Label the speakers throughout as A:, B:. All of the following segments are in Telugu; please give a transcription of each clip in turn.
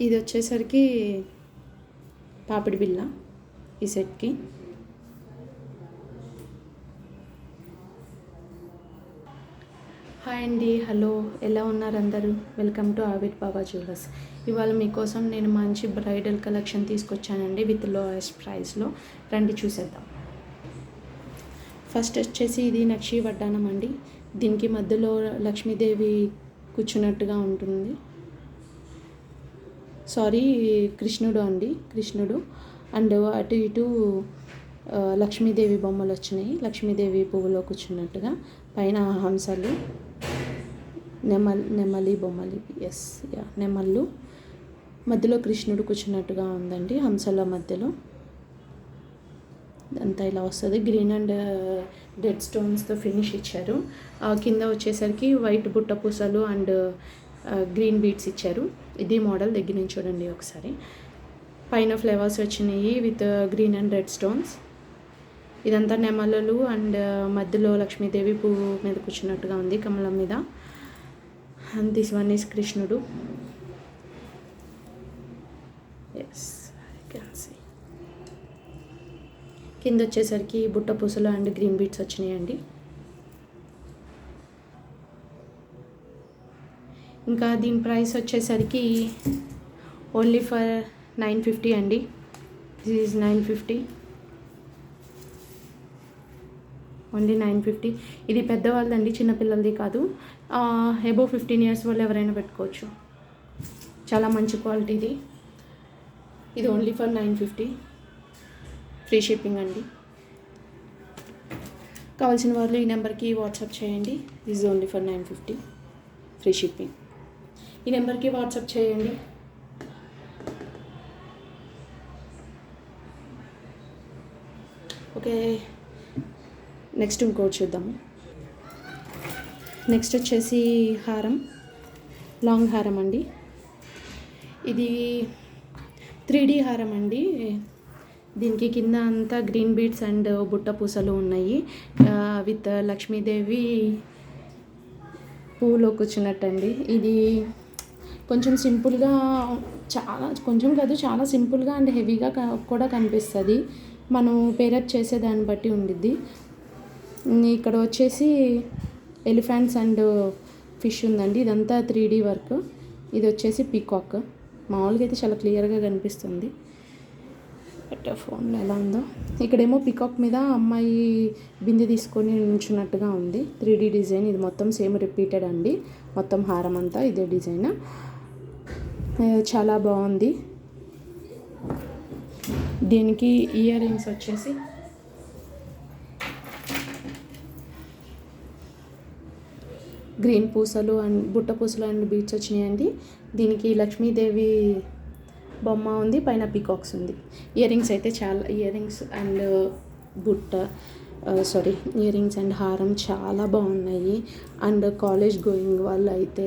A: ఇది వచ్చేసరికి పాపిడి బిళ్ళ ఈ సెట్కి. హాయ్ అండి, హలో, ఎలా ఉన్నారు అందరూ? Welcome to Avir Baba jewellers. ఇవాళ మీకోసం నేను మంచి బ్రైడల్ కలెక్షన్ తీసుకొచ్చానండి విత్ లోయెస్ట్ ప్రైస్లో. రండి చూసేద్దాం. ఫస్ట్ వచ్చేసి ఇది నక్షి వడ్డానం అండి. దీనికి మధ్యలో లక్ష్మీదేవి కూర్చున్నట్టుగా ఉంటుంది. సారీ, కృష్ణుడు అండ్ అటు ఇటు లక్ష్మీదేవి బొమ్మలు వచ్చినాయి. లక్ష్మీదేవి పువ్వులో కూర్చున్నట్టుగా, పైన హంసలు, నెమలి బొమ్మలు, నెమళ్ళు, మధ్యలో కృష్ణుడు కూర్చున్నట్టుగా ఉందండి హంసల మధ్యలో. అంతా ఇలా వస్తుంది. గ్రీన్ అండ్ డెడ్ స్టోన్స్తో ఫినిష్ ఇచ్చారు. కింద వచ్చేసరికి వైట్ బుట్ట పూసలు అండ్ గ్రీన్ బీడ్స్ ఇచ్చారు. ఇది మోడల్ దగ్గర నుంచి చూడండి ఒకసారి. పైన ఫ్లవర్స్ వచ్చినాయి with green and red stones. ఇదంతా నెమలలు అండ్ మధ్యలో లక్ష్మీదేవి పువ్వు మీద కూర్చున్నట్టుగా ఉంది కమలం మీద. అండ్ దిస్ వన్ ఈస్ కృష్ణుడు. Yes, I can see. కింద వచ్చేసరికి బుట్ట పూసలు అండ్ గ్రీన్ బీడ్స్ వచ్చినాయండి. ఇంకా దీని ప్రైస్ వచ్చేసరికి ఓన్లీ ఫర్ 950 అండి. This is 950, only 950. ఇది పెద్దవాళ్ళదండి, చిన్నపిల్లలది కాదు. అబోవ్ 15 years వాళ్ళు ఎవరైనా పెట్టుకోవచ్చు. చాలా మంచి క్వాలిటీది. ఇది ఓన్లీ ఫర్ 950, ఫ్రీ షిప్పింగ్ అండి. కావాల్సిన వాళ్ళు ఈ నెంబర్కి వాట్సాప్ చేయండి. This only for 950, free shipping. ఈ నెంబర్కి వాట్సాప్ చేయండి. ఓకే, నెక్స్ట్ ఇంకోటి చూద్దాము. నెక్స్ట్ వచ్చేసి హారం, లాంగ్ హారం అండి. ఇది 3D హారం అండి. దీనికి కింద అంతా గ్రీన్ బీడ్స్ అండ్ బుట్ట పూసలు ఉన్నాయి విత్ లక్ష్మీదేవి పువ్వులో కూర్చున్నట్టండి. ఇది కొంచెం సింపుల్గా, చాలా సింపుల్గా అండ్ హెవీగా కూడా కనిపిస్తుంది. మనం పేరప్ చేసేదాన్ని బట్టి ఉండిద్ది. ఇక్కడ వచ్చేసి ఎలిఫెంట్స్ అండ్ ఫిష్ ఉందండి. ఇదంతా 3D వర్క్. ఇది వచ్చేసి పీకాక్. మామూలుగా అయితే చాలా క్లియర్గా కనిపిస్తుంది, బట్ ఫోన్లో ఎలా ఉందో. ఇక్కడేమో పీకాక్ మీద అమ్మాయి బిందె తీసుకొని ఉంచున్నట్టుగా ఉంది. 3D design. ఇది మొత్తం సేమ్ రిపీటెడ్ అండి. మొత్తం హారం అంతా ఇదే డిజైన్. చాలా బాగుంది. దీనికి ఇయర్ రింగ్స్ వచ్చేసి గ్రీన్ పూసలు అండ్ బుట్ట పూసలు అండ్ బీడ్స్ వచ్చినాయండి. దీనికి లక్ష్మీదేవి బొమ్మ ఉంది, పైన పీకాక్స్ ఉంది. ఇయర్ రింగ్స్ అయితే చాలా, ear rings and ear rings and హారం చాలా బాగున్నాయి. అండ్ కాలేజ్ గోయింగ్ వాళ్ళు అయితే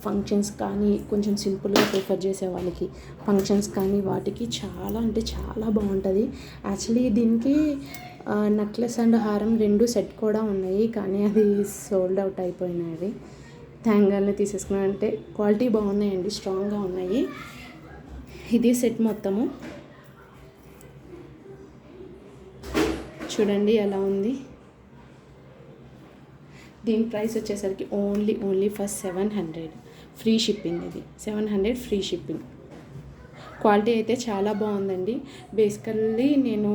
A: ఫంక్షన్స్ కానీ, కొంచెం సింపుల్గా ప్రిఫర్ చేసే వాళ్ళకి ఫంక్షన్స్ కానీ వాటికి చాలా అంటే చాలా బాగుంటుంది. యాక్చువల్లీ దీనికి నెక్లెస్ అండ్ హారం 2 సెట్ కూడా ఉన్నాయి, కానీ అది సోల్డ్ అవుట్ అయిపోయినాయి. థ్యాంగానే తీసేసుకున్నాను. అంటే క్వాలిటీ బాగున్నాయండి, స్ట్రాంగ్గా ఉన్నాయి. ఇది సెట్ మొత్తము చూడండి ఎలా ఉంది. దీని ప్రైస్ వచ్చేసరికి ఓన్లీ ఫర్ 700, ఫ్రీ షిప్పింగ్. ఇది 700 ఫ్రీ షిప్పింగ్. క్వాలిటీ అయితే చాలా బాగుందండి. బేసికల్లీ నేను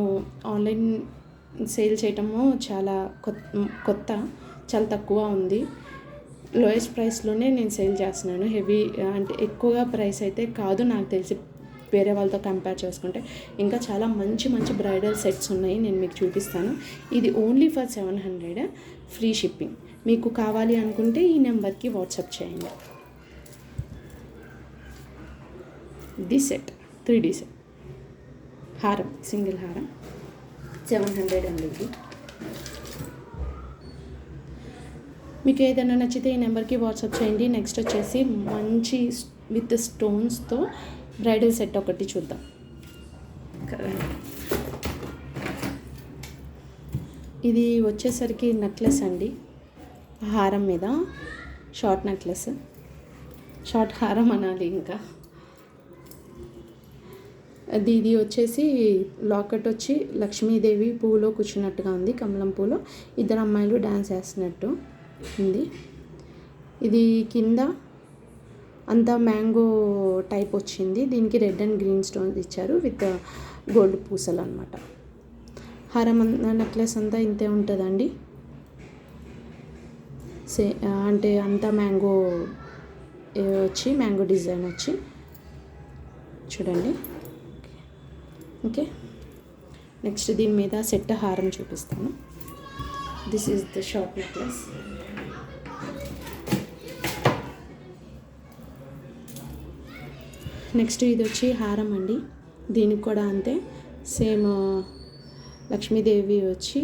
A: ఆన్లైన్ సేల్ చేయటము చాలా చాలా తక్కువ ఉంది. లోయెస్ట్ ప్రైస్లోనే నేను సేల్ చేస్తున్నాను. హెవీ అంటే ఎక్కువగా ప్రైస్ అయితే కాదు నాకు తెలిసి, వేరే వాళ్ళతో కంపేర్ చేసుకుంటే. ఇంకా చాలా మంచి బ్రైడల్ సెట్స్ ఉన్నాయి, నేను మీకు చూపిస్తాను. ఇది ఓన్లీ ఫర్ 700, ఫ్రీ షిప్పింగ్. మీకు కావాలి అనుకుంటే ఈ నెంబర్కి వాట్సాప్ చేయండి. ది సెట్ 3D సెట్ హారం, సింగిల్ హారం 700 అండి. ఇది మీకు ఏదైనా నచ్చితే ఈ నెంబర్కి వాట్సాప్ చేయండి. నెక్స్ట్ వచ్చేసి మంచి విత్ స్టోన్స్తో బ్రైడల్ సెట్ ఒకటి చూద్దాం. ఇది వచ్చేసరికి నెక్లెస్ అండి, హారం మీద షార్ట్ నెక్లెస్, షార్ట్ హారం అనాలి. ఇంకా ఇది వచ్చేసి లాకెట్ వచ్చి లక్ష్మీదేవి పువ్వులో కూర్చున్నట్టుగా ఉంది, కమలం పూలో ఇద్దరు అమ్మాయిలు డ్యాన్స్ వేస్తున్నట్టు ఉంది. ఇది కింద అంతా మ్యాంగో టైప్ వచ్చింది, దీనికి రెడ్ అండ్ గ్రీన్ స్టోన్స్ ఇచ్చారు విత్ గోల్డ్ పూసలు అనమాట. హారం నెక్లెస్ అంతా ఇంతే ఉంటుందండి. అంటే అంతా మ్యాంగో వచ్చి మ్యాంగో డిజైన్ వచ్చి చూడండి. ఓకే, నెక్స్ట్ దీని మీద సెట్ హారం చూపిస్తాను. This is the short necklace. Next ఇది వచ్చి హారం అండి, దీనికి కూడా అంతే సేమ్ లక్ష్మీదేవి వచ్చి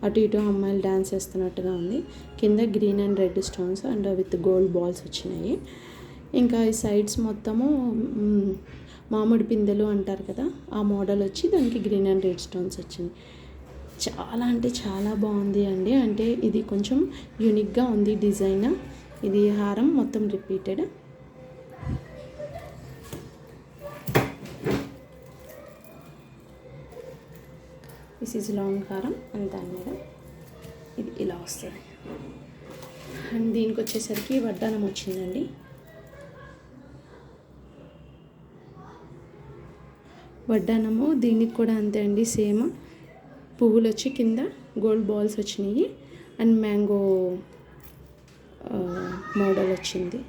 A: అటు ఇటు అమ్మాయిలు డ్యాన్స్ చేస్తున్నట్టుగా ఉంది. కింద green and red stones and with gold balls వచ్చినాయి. ఇంకా ఈ సైడ్స్ మొత్తము మామిడి పిందెలు అంటారు కదా, ఆ మోడల్ వచ్చి దానికి గ్రీన్ అండ్ రెడ్ స్టోన్స్ వచ్చింది. చాలా అంటే చాలా బాగుంది అండి. అంటే ఇది కొంచెం యూనిక్గా ఉంది డిజైన్. ఇది హారం మొత్తం రిపీటెడ్. దిస్ ఈజ్ లాంగ్ హారం అండ్ దాని మీద ఇది ఇలా వస్తుంది. అండ్ దీనికి వచ్చేసరికి వడ్డానం వచ్చిందండి. వడ్డానము దీనికి కూడా అంతే అండి, సేమ్ పువ్వులు వచ్చి కింద గోల్డ్ బాల్స్ వచ్చినాయి అండ్ మ్యాంగో మోడల్ వచ్చింది.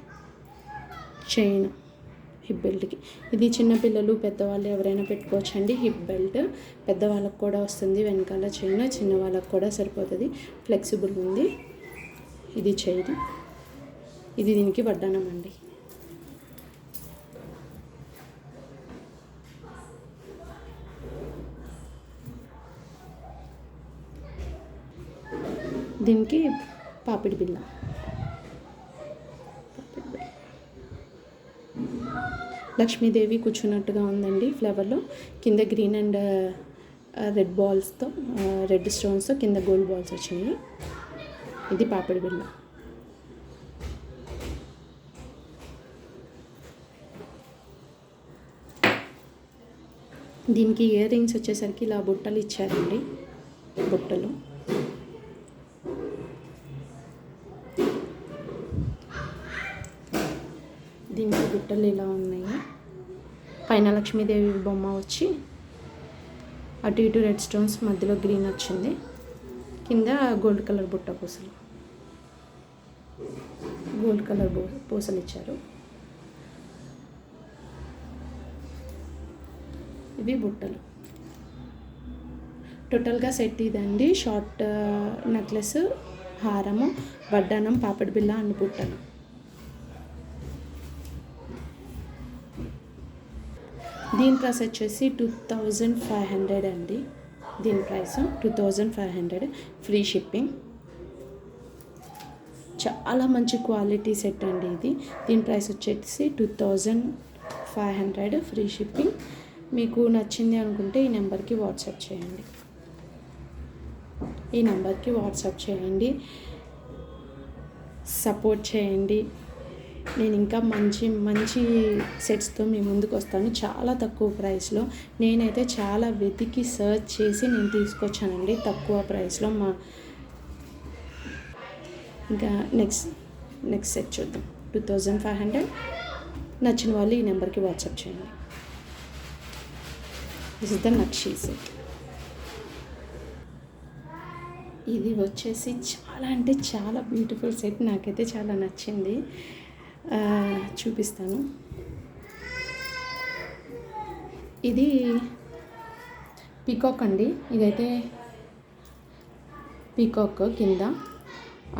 A: చైన్ హిప్ బెల్ట్కి, ఇది చిన్నపిల్లలు పెద్దవాళ్ళు ఎవరైనా పెట్టుకోవచ్చండి. హిప్ బెల్ట్ పెద్దవాళ్ళకు కూడా వస్తుంది, వెనకాల చైన్ చిన్నవాళ్ళకు కూడా సరిపోతుంది, ఫ్లెక్సిబుల్ ఉంది. ఇది చైన్, ఇది దీనికి వడ్డానం అండి. దీనికి పాపిడి బిళ్ళ. లక్ష్మీదేవి కూర్చున్నట్టుగా ఉందండి ఫ్లవర్లో, కింద గ్రీన్ అండ్ రెడ్ బాల్స్తో రెడ్ స్టోన్స్తో కింద గోల్డ్ బాల్స్ వచ్చినాయి. ఇది పాపిడి బిళ్ళ. దీనికి ఇయర్ రింగ్స్ వచ్చేసరికి ఇలా బుట్టలు ఇచ్చారండి, బుట్టలు. దీనికి బుట్టలు ఇలా ఉన్నాయి. పైన లక్ష్మీదేవి బొమ్మ వచ్చి అటు ఇటు రెడ్ స్టోన్స్, మధ్యలో గ్రీన్ వచ్చింది. కింద గోల్డ్ కలర్ బుట్ట పూసలు, గోల్డ్ కలర్ పూసలు ఇచ్చారు. ఇవి బుట్టలు. టోటల్గా సెట్ ఇదండి, షార్ట్ నెక్లెస్, హారము, వడ్డానం, పాపిడి బిళ్ళ అండ్ బుట్టలు. దీని ప్రైస్ వచ్చేసి 2500 అండి. దీని ప్రైస్ 2500, ఫ్రీ షిప్పింగ్. చాలా మంచి క్వాలిటీ సెట్ అండి ఇది. దీని ప్రైస్ వచ్చేసి 2500, ఫ్రీ షిప్పింగ్. మీకు నచ్చింది అనుకుంటే ఈ నెంబర్కి వాట్సాప్ చేయండి, ఈ నెంబర్కి వాట్సాప్ చేయండి, సపోర్ట్ చేయండి. నేను ఇంకా మంచి మంచి సెట్స్తో మీ ముందుకు వస్తాను, చాలా తక్కువ ప్రైస్లో. నేనైతే చాలా వెతికి సర్చ్ చేసి నేను తీసుకొచ్చానండి తక్కువ ప్రైస్లో. ఇంకా నెక్స్ట్ సెట్ చూద్దాం. 2500, నచ్చిన వాళ్ళు ఈ నెంబర్కి వాట్సాప్ చేయండి. This is the nakshi set. ఇది వచ్చేసి చాలా అంటే చాలా బ్యూటిఫుల్ సెట్, నాకైతే చాలా నచ్చింది. చూపిస్తాను. ఇది పీకాక్ అండి. ఇదైతే పీకాక్ కింద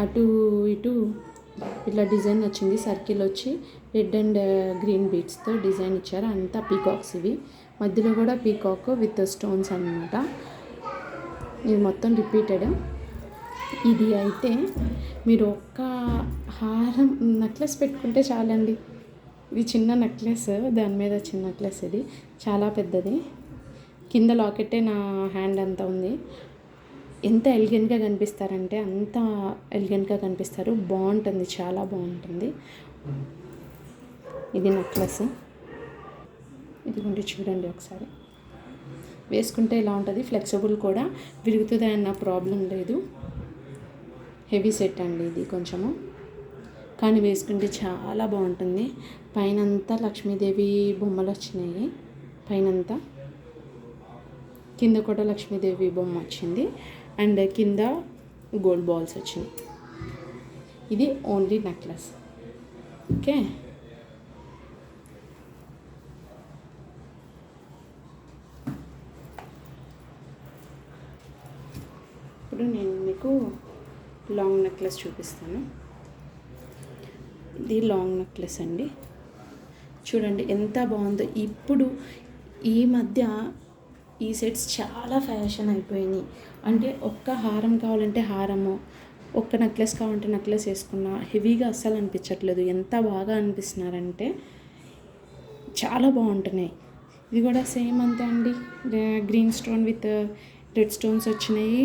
A: అటు ఇటు ఇట్లా డిజైన్ వచ్చింది. సర్కిల్ వచ్చి రెడ్ అండ్ గ్రీన్ బీడ్స్తో డిజైన్ ఇచ్చారు. అంతా పీకాక్స్ ఇవి. మధ్యలో కూడా పీకాక్ విత్ స్టోన్స్ అన్నమాట. ఇది మొత్తం రిపీటెడ్. ఇది అయితే మీరు ఒక్క హారం నెక్లెస్ పెట్టుకుంటే చాలండి. ఇది చిన్న నెక్లెస్, దాని మీద చిన్న నెక్లెస్. ఇది చాలా పెద్దది. కింద లాకెట్టే నా హ్యాండ్ అంతా ఉంది. ఎంత ఎలిగెంట్గా కనిపిస్తారంటే అంత ఎలిగెంట్గా కనిపిస్తారు. బాగుంటుంది, చాలా బాగుంటుంది. ఇది నెక్లెస్. ఇదిగోండి చూడండి ఒకసారి, వేసుకుంటే ఇలా ఉంటుంది. ఫ్లెక్సిబుల్ కూడా, విరుగుతుంది అన్న ప్రాబ్లం లేదు. హెవీ సెట్ అండి ఇది కొంచెము, కానీ వేసుకుంటే చాలా బాగుంటుంది. పైనంతా లక్ష్మీదేవి బొమ్మలు వచ్చినాయి, పైనంతా. కింద కూడా లక్ష్మీదేవి బొమ్మ వచ్చింది, అండ్ కింద గోల్డ్ బాల్స్ వచ్చినాయి. ఇది ఓన్లీ నెక్లెస్. ఓకే, ఇప్పుడు నేను మీకు లాంగ్ నెక్లెస్ చూపిస్తాను. ఇది లాంగ్ నెక్లెస్ అండి. చూడండి ఎంత బాగుందో. ఇప్పుడు ఈ మధ్య ఈ సెట్స్ చాలా ఫ్యాషన్ అయిపోయినాయి. అంటే ఒక్క హారం కావాలంటే హారము, ఒక్క నెక్లెస్ కావాలంటే నెక్లెస్ వేసుకున్నా హెవీగా అస్సలు అనిపించట్లేదు. ఎంత బాగా అనిపిస్తున్నారంటే చాలా బాగుంటున్నాయి. ఇది కూడా సేమ్ అంతే అండి, green stone with red stones వచ్చినాయి.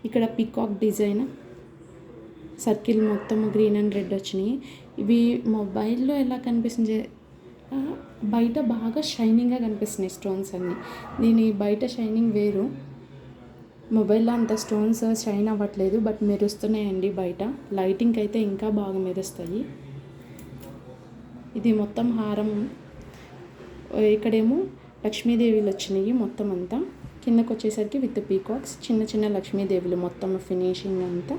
A: ఇక్కడ పీకాక్ డిజైన్ సర్కిల్ మొత్తం గ్రీన్ అండ్ రెడ్ వచ్చినాయి. ఇవి మొబైల్లో ఎలా కనిపిస్తుంది, బయట బాగా షైనింగ్గా కనిపిస్తున్నాయి స్టోన్స్ అన్నీ. దీని బయట షైనింగ్ వేరు, మొబైల్లో అంత స్టోన్స్ షైన్ అవ్వట్లేదు, బట్ మెరుస్తున్నాయండి బయట. లైటింగ్కి అయితే ఇంకా బాగా మెరుస్తాయి. ఇది మొత్తం హారం. ఇక్కడేమో లక్ష్మీదేవిలు వచ్చినాయి మొత్తం అంతా. కిందకు వచ్చేసరికి విత్ పీకాక్స్, చిన్న చిన్న లక్ష్మీదేవులు మొత్తం ఫినిషింగ్ అంతా.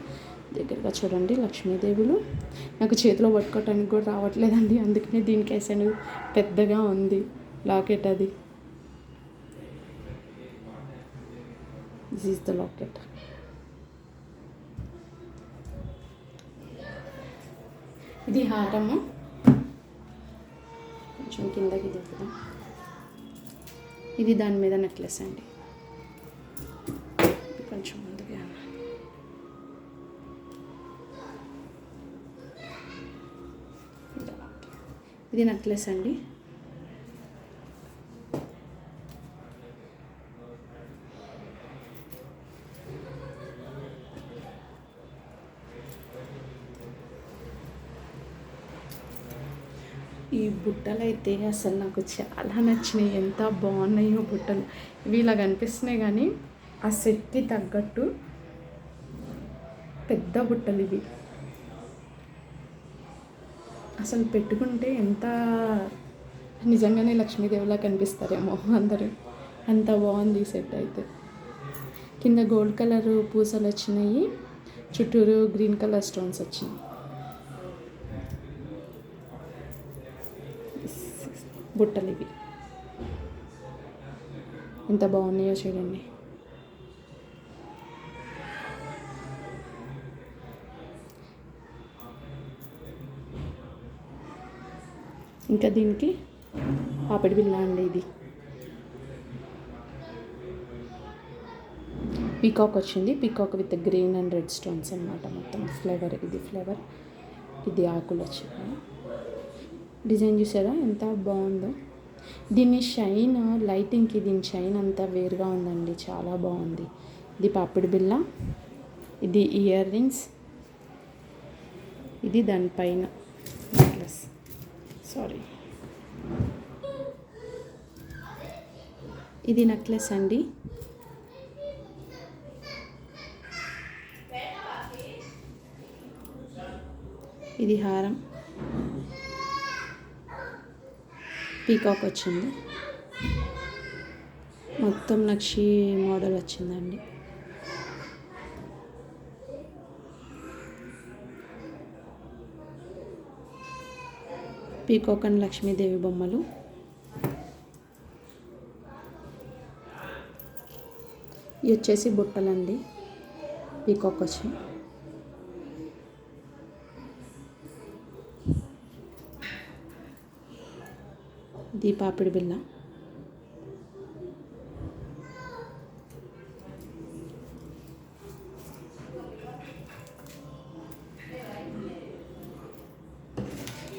A: దగ్గరగా చూడండి లక్ష్మీదేవులు. నాకు చేతిలో పట్టుకోవటానికి కూడా రావట్లేదండి, అందుకనే దీనికి వేసాను. పెద్దగా ఉంది లాకెట్ అది. This is the locket. ఇది హారము, కొంచెం కిందకి దిగుదాం. ఇది దాని మీద నెక్లెస్ అండి. కొంచెం ముందుగా ఇది నెక్లెస్ అండి. ఈ బుట్టలు అయితే అసలు నాకు చాలా నచ్చినాయి. ఎంత బాగున్నాయో బుట్టలు. ఇవి ఇలా కనిపిస్తున్నాయి కానీ ఆ సెట్కి తగ్గట్టు పెద్ద బుట్టలు ఇవి. అసలు పెట్టుకుంటే ఎంత నిజంగానే లక్ష్మీదేవిలా కనిపిస్తారేమో అందరూ. అంత బాగుంది ఈ సెట్ అయితే. కింద గోల్డ్ కలర్ పూసలు వచ్చినాయి, చుట్టూరు గ్రీన్ కలర్ స్టోన్స్ వచ్చినాయి. బుట్టలు ఇవి ఎంత బాగున్నాయో చూడండి. ఇంకా దీనికి పాపిడి బిళ్ళ అండి. ఇది పీకాక్ వచ్చింది, peacock with green and red stones అన్నమాట. మొత్తం ఫ్లేవర్, ఇది ఫ్లేవర్, ఇది ఆకులు వచ్చింది. డిజైన్ చూసారా ఎంత బాగుందో. దీని షైన్, లైటింగ్కి దీని షైన్ అంతా వేరుగా ఉందండి, చాలా బాగుంది. ఇది పాపిడి బిళ్ళ, ఇది ఇయర్ రింగ్స్, ఇది దానిపైన నెక్లెస్. సారీ, ఇది నెక్లెస్ అండి. ఇది హారం, పీకాక్ వచ్చింది, మొత్తం నక్షి మోడల్ వచ్చిందండి. పీకాక్ అండ్ లక్ష్మీదేవి బొమ్మలు. ఇవి వచ్చేసి బుట్టలండి, పీకాక్ వచ్చి. ఇది పాపిడి బిళ్ళ.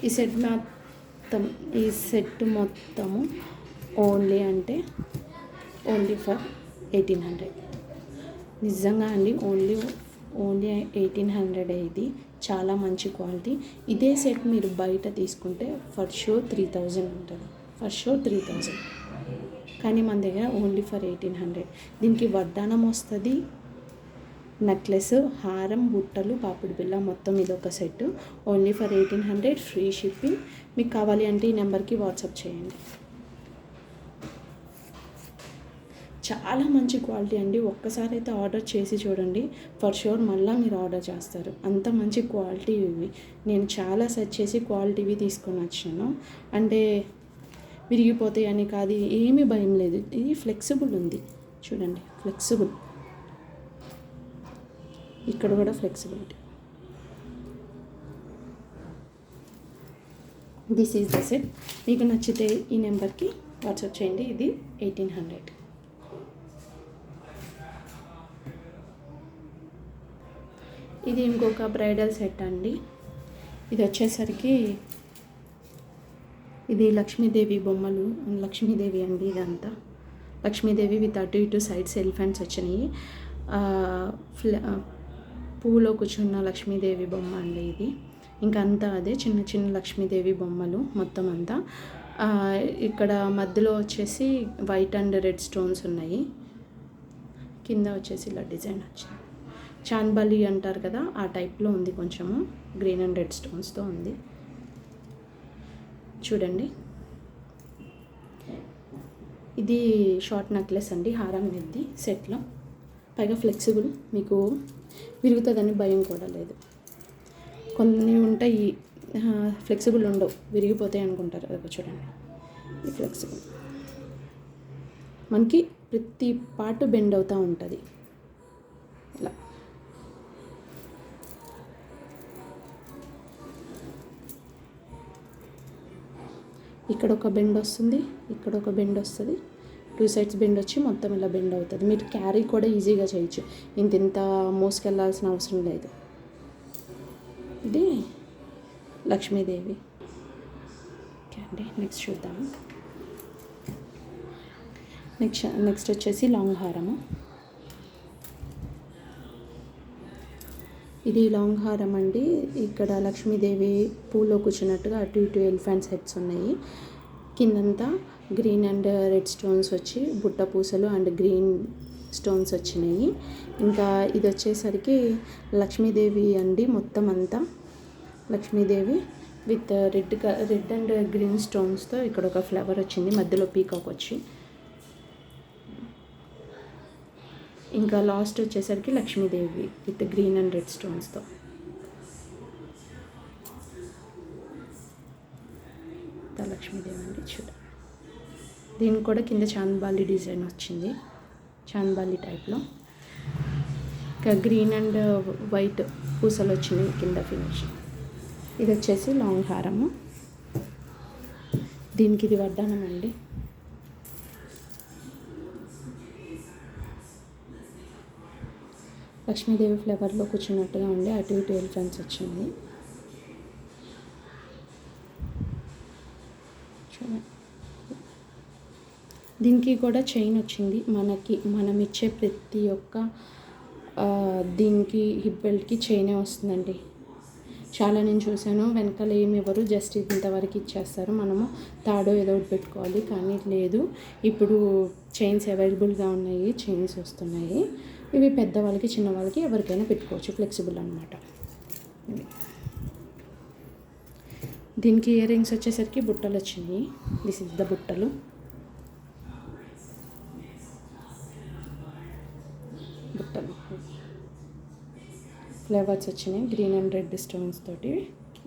A: ఈ సెట్ మొత్తం, ఈ సెట్ మొత్తము ఓన్లీ అంటే ఓన్లీ ఫర్ 1800. నిజంగా అండి, ఓన్లీ 1800. ఇది చాలా మంచి క్వాలిటీ. ఇదే సెట్ మీరు బయట తీసుకుంటే ఫర్ షూర్ 3000 ఉంటుంది. ఫర్ షూర్ 3000, కానీ మన దగ్గర ఓన్లీ ఫర్ 1800. దీనికి వడ్డానం వస్తుంది, నెక్లెస్, హారం, బుట్టలు, పాపిడి బిళ్ళ, మొత్తం ఇది ఒక set. Only for 1800, free shipping. మీకు కావాలి అంటే ఈ నెంబర్కి వాట్సాప్ చేయండి. చాలా మంచి క్వాలిటీ అండి. ఒక్కసారి అయితే ఆర్డర్ చేసి చూడండి, ఫర్ షూర్ మళ్ళీ మీరు ఆర్డర్ చేస్తారు. అంత మంచి క్వాలిటీ ఇవి. నేను చాలా సెర్చ్ చేసి క్వాలిటీవి తీసుకొని వచ్చాను. అంటే విరిగిపోతాయి అని కాదు, ఏమీ భయం లేదు. ఇది ఫ్లెక్సిబుల్ ఉంది చూడండి, ఫ్లెక్సిబుల్. ఇక్కడ కూడా flexibility. This is the set. మీకు నచ్చితే ఈ నెంబర్కి వాట్సాప్ చేయండి. ఇది 1800. ఇది ఇంకొక బ్రైడల్ సెట్ అండి. ఇది వచ్చేసరికి ఇది లక్ష్మీదేవి బొమ్మలు, లక్ష్మీదేవి అండి. ఇదంతా లక్ష్మీదేవి విత్ అటు ఇటు సైడ్స్ ఎలిఫెంట్స్ వచ్చినాయి. పువ్వులో కూర్చున్న లక్ష్మీదేవి బొమ్మ అండి ఇది. ఇంకా అంతా అదే చిన్న చిన్న లక్ష్మీదేవి బొమ్మలు మొత్తం అంతా. ఇక్కడ మధ్యలో వచ్చేసి వైట్ అండ్ రెడ్ స్టోన్స్ ఉన్నాయి. కింద వచ్చేసి ఇలా డిజైన్ వచ్చింది. చాన్బాలి అంటారు కదా, ఆ టైప్లో ఉంది. కొంచెము గ్రీన్ అండ్ రెడ్ స్టోన్స్తో ఉంది చూడండి. ఇది షార్ట్ నెక్లెస్ అండి, హారం మీది సెట్లో. పైగా ఫ్లెక్సిబుల్, మీకు విరుగుతుందని భయం కూడా లేదు. కొన్ని ఉంటాయి ఫ్లెక్సిబుల్ ఉండవు, విరిగిపోతాయి అనుకుంటారు. అది చూడండి, ఈ ఫ్లెక్సిబుల్. మనకి ప్రతి పార్ట్ బెండ్ అవుతూ ఉంటుంది ఇలా. ఇక్కడ ఒక బెండ్ వస్తుంది, ఇక్కడ ఒక బెండ్ వస్తుంది, 2 సైడ్స్ బెండ్ వచ్చి మొత్తం ఇలా బెండ్ అవుతుంది. మీరు క్యారీ కూడా ఈజీగా చేయొచ్చు, ఇంత మోసుకెళ్ళాల్సిన అవసరం లేదు. ఇది లక్ష్మీదేవి. ఓకే అండి, నెక్స్ట్ చూద్దాము. నెక్స్ట్ వచ్చేసి లాంగ్ హారము. ఇది లాంగ్ హారం అండి. ఇక్కడ లక్ష్మీదేవి పూలో కూర్చున్నట్టుగా అటు ఇటు ఎలిఫెంట్స్ హెడ్స్ ఉన్నాయి. కిందంతా గ్రీన్ అండ్ రెడ్ స్టోన్స్ వచ్చి బుట్ట పూసలు అండ్ గ్రీన్ స్టోన్స్ వచ్చినాయి. ఇంకా ఇది వచ్చేసరికి లక్ష్మీదేవి అండి. మొత్తం అంతా Lakshmidevi with red and green స్టోన్స్తో. ఇక్కడ ఒక ఫ్లవర్ వచ్చింది, మధ్యలో పీకాక్ వచ్చి. ఇంకా లాస్ట్ వచ్చేసరికి Lakshmidevi with green and red స్టోన్స్తో. లక్ష్మీదేవి అండి చూడ. దీనికి కూడా కింద చాంద్బాలి డిజైన్ వచ్చింది, చాంద్బాలి టైప్లో. ఇంకా గ్రీన్ అండ్ వైట్ పూసలు వచ్చినాయి కింద ఫినిష్. ఇది వచ్చేసి లాంగ్ హారము. దీనికి ఇది వడ్డానం అండి. లక్ష్మీదేవి ఫ్లేవర్లో కూర్చున్నట్టుగా ఉండి అటు ఇటు ఎలిఫెంట్స్ వచ్చింది. దీనికి కూడా చైన్ వచ్చింది. మనం ఇచ్చే ప్రతి ఒక్క దీనికి హిప్ బెల్ట్కి చైనే వస్తుందండి. చాలా నేను చూశాను, వెనకాల ఏమి ఇవ్వరు, జస్ట్ ఇంతవరకు ఇచ్చేస్తారు. మనము తాడో ఏదో ఒకటి పెట్టుకోవాలి, కానీ లేదు. ఇప్పుడు చైన్స్ అవైలబుల్గా ఉన్నాయి, చైన్స్ వస్తున్నాయి. ఇవి పెద్దవాళ్ళకి చిన్నవాళ్ళకి ఎవరికైనా పెట్టుకోవచ్చు, ఫ్లెక్సిబుల్ అనమాట. దీనికి ఇయర్ రింగ్స్ వచ్చేసరికి బుట్టలు వచ్చినాయి. దిస్ ఇస్ ద బుట్టలు. ఫ్లవర్స్ వచ్చినాయి, గ్రీన్ అండ్ రెడ్ స్టోన్స్ తోటి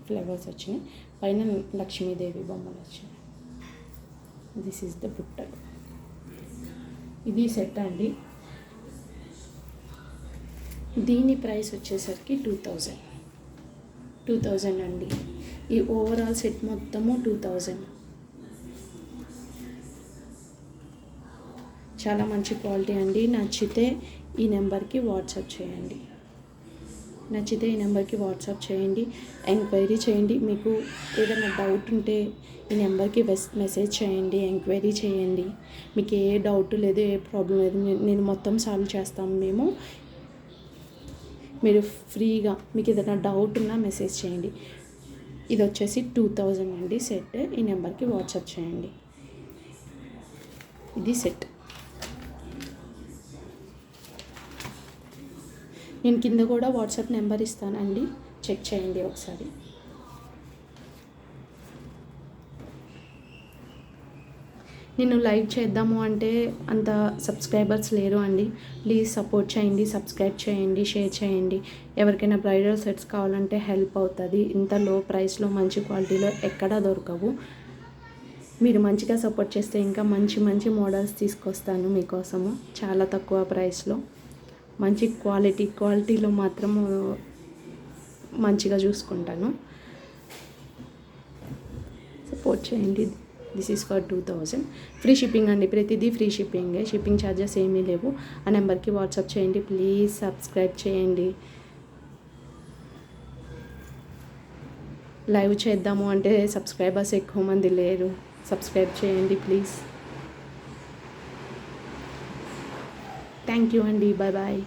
A: ఫ్లవర్స్ వచ్చినాయి. పైన లక్ష్మీదేవి బొమ్మలు వచ్చినాయి. దిస్ ఈజ్ ద బుట్టలు. ఇది సెట్ అండి. దీని ప్రైస్ వచ్చేసరికి 2000 అండి. ఈ ఓవరాల్ సెట్ మొత్తము 2000. చాలా మంచి క్వాలిటీ అండి. నచ్చితే ఈ నెంబర్కి వాట్సాప్ చేయండి. ఎంక్వైరీ చేయండి. మీకు ఏదైనా డౌట్ ఉంటే ఈ నెంబర్కి మెసేజ్ చేయండి, ఎంక్వైరీ చేయండి. మీకు ఏ డౌట్ లేదు, ఏ ప్రాబ్లం లేదు, నేను మొత్తం సాల్వ్ చేస్తాము మేము. మీరు ఫ్రీగా మీకు ఏదైనా డౌట్ ఉన్నా మెసేజ్ చేయండి. ఇది వచ్చేసి 2000 అండి సెట్. ఈ నెంబర్కి వాట్సాప్ చేయండి. ఇది సెట్. నేను కింద కూడా వాట్సాప్ నెంబర్ ఇస్తానండి, చెక్ చేయండి ఒకసారి. నేను లైవ్ చేద్దాము అంటే అంత సబ్స్క్రైబర్స్ లేరు అండి. ప్లీజ్ సపోర్ట్ చేయండి, సబ్స్క్రైబ్ చేయండి, షేర్ చేయండి. ఎవరికైనా బ్రైడల్ సెట్స్ కావాలంటే హెల్ప్ అవుతుంది. ఇంత లో ప్రైస్లో మంచి క్వాలిటీలో ఎక్కడా దొరకవు. మీరు మంచిగా సపోర్ట్ చేస్తే ఇంకా మంచి మంచి మోడల్స్ తీసుకొస్తాను మీకోసము, చాలా తక్కువ ప్రైస్లో మంచి క్వాలిటీలో మాత్రం మంచిగా చూసుకుంటాను. సపోర్ట్ చేయండి. This is for 2000. Free shipping అండి, ప్రతిదీ ఫ్రీ షిప్పింగే, షిప్పింగ్ ఛార్జెస్ ఏమీ లేవు. ఆ నెంబర్కి వాట్సాప్ చేయండి. ప్లీజ్ సబ్స్క్రైబ్ చేయండి. లైవ్ చేద్దాము అంటే సబ్స్క్రైబర్స్ ఎక్కువ మంది లేరు. సబ్స్క్రైబ్ చేయండి ప్లీజ్. థ్యాంక్ యూ అండి. Bye bye.